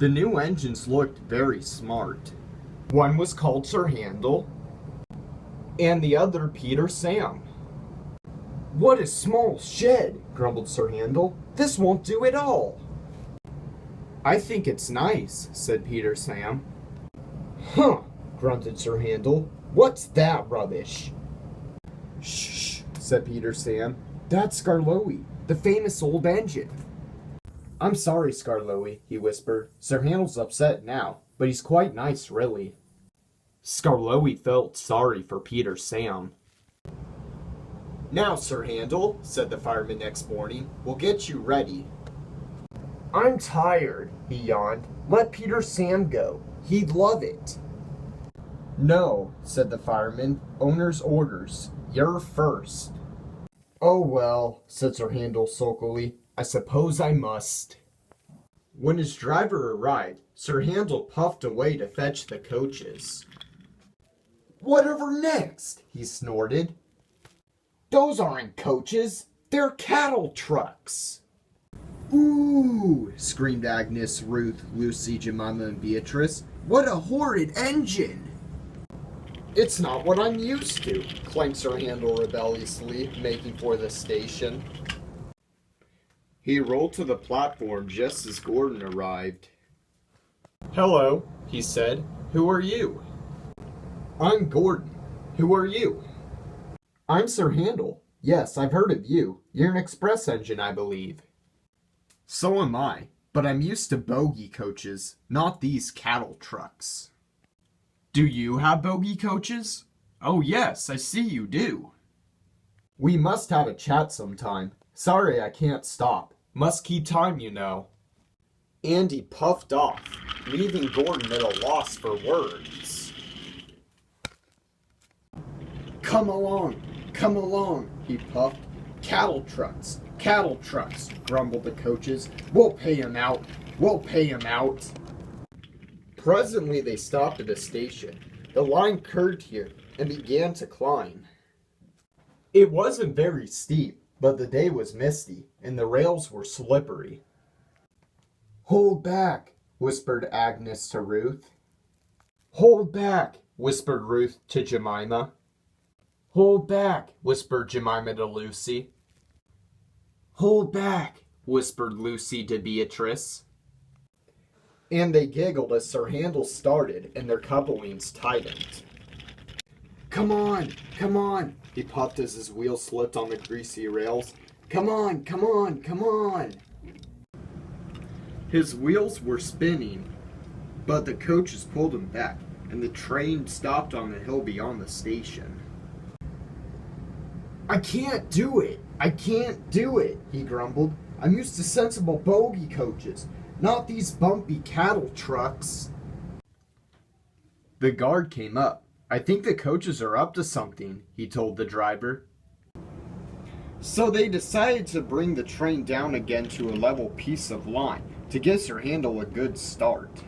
The new engines looked very smart. One was called Sir Handel, and the other Peter Sam. "What a small shed," grumbled Sir Handel. "This won't do at all." "I think it's nice," said Peter Sam. "Huh," grunted Sir Handel. "What's that rubbish?" "Shh," said Peter Sam. "That's Skarloey, the famous old engine." "I'm sorry, Skarloey," he whispered. "Sir Handel's upset now, but he's quite nice, really." Skarloey felt sorry for Peter Sam. "Now, Sir Handel," said the fireman next morning, "we'll get you ready." "I'm tired," he yawned. "Let Peter Sam go. He'd love it." "No," said the fireman. "Owner's orders. You're first." "Oh well," said Sir Handel sulkily. "I suppose I must." When his driver arrived, Sir Handel puffed away to fetch the coaches. "Whatever next?" he snorted. "Those aren't coaches. They're cattle trucks." "Ooh," screamed Agnes, Ruth, Lucy, Jemima, and Beatrice. "What a horrid engine!" "It's not what I'm used to," clanked Sir Handel rebelliously, making for the station. He rolled to the platform just as Gordon arrived. "Hello," he said. "Who are you?" "I'm Gordon. Who are you?" "I'm Sir Handel. Yes, I've heard of you. You're an express engine, I believe." "So am I, but I'm used to bogie coaches, not these cattle trucks." "Do you have bogie coaches?" "Oh yes, I see you do." "We must have a chat sometime. Sorry I can't stop. Must keep time, you know." And he puffed off, leaving Gordon at a loss for words. Come along, he puffed. Cattle trucks, grumbled the coaches. We'll pay him out. Presently they stopped at a station. The line curved here and began to climb. It wasn't very steep, but the day was misty, and the rails were slippery. "Hold back," whispered Agnes to Ruth. "Hold back," whispered Ruth to Jemima. "Hold back," whispered Jemima to Lucy. "Hold back," whispered Lucy to Beatrice. And they giggled as Sir Handel started, and their couplings tightened. Come on, he puffed as his wheels slipped on the greasy rails. Come on. His wheels were spinning, but the coaches pulled him back, and the train stopped on the hill beyond the station. I can't do it, he grumbled. I'm used to sensible bogie coaches, not these bumpy cattle trucks. The guard came up. I think the coaches are up to something, he told the driver. So they decided to bring the train down again to a level piece of line to give Sir Handel a good start.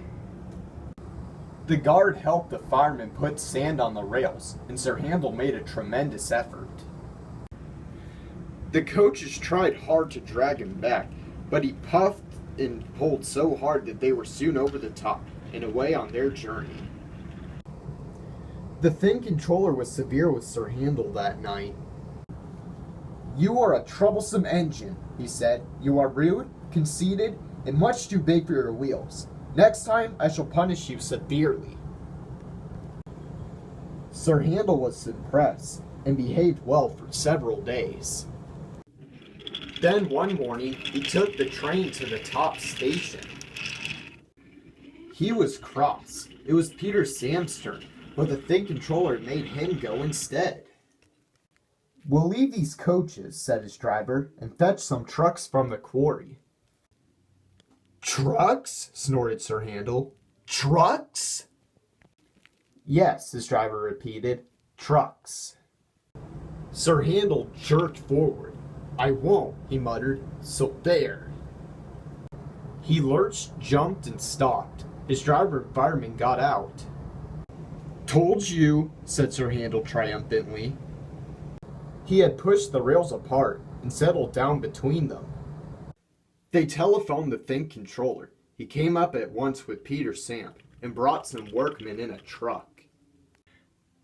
The guard helped the fireman put sand on the rails, and Sir Handel made a tremendous effort. The coaches tried hard to drag him back, but he puffed and pulled so hard that they were soon over the top and away on their journey. The thin controller was severe with Sir Handel that night. You are a troublesome engine, he said. You are rude, conceited, and much too big for your wheels. Next time, I shall punish you severely. Sir Handel was impressed and behaved well for several days. Then one morning, he took the train to the top station. He was cross. It was Peter Sam's turn, but the thin controller made him go instead. We'll leave these coaches, said his driver, and fetch some trucks from the quarry. Trucks? Snorted Sir Handel. Trucks? Yes, his driver repeated. Trucks. Sir Handel jerked forward. I won't, he muttered, so there. He lurched, jumped, and stopped. His driver and fireman got out. Told you, said Sir Handel triumphantly. He had pushed the rails apart and settled down between them. They telephoned the thin controller. He He came up at once with Peter Sam and brought some workmen in a truck.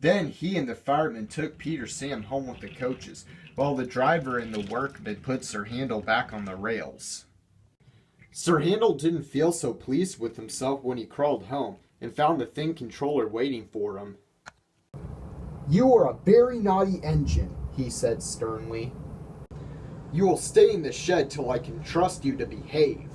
Then he and the fireman took Peter Sam home with the coaches, while the driver and the workmen put Sir Handel back on the rails. Sir Handel didn't feel so pleased with himself when he crawled home and found the thin controller waiting for him. "You are a very naughty engine," he said sternly. "You will stay in the shed till I can trust you to behave."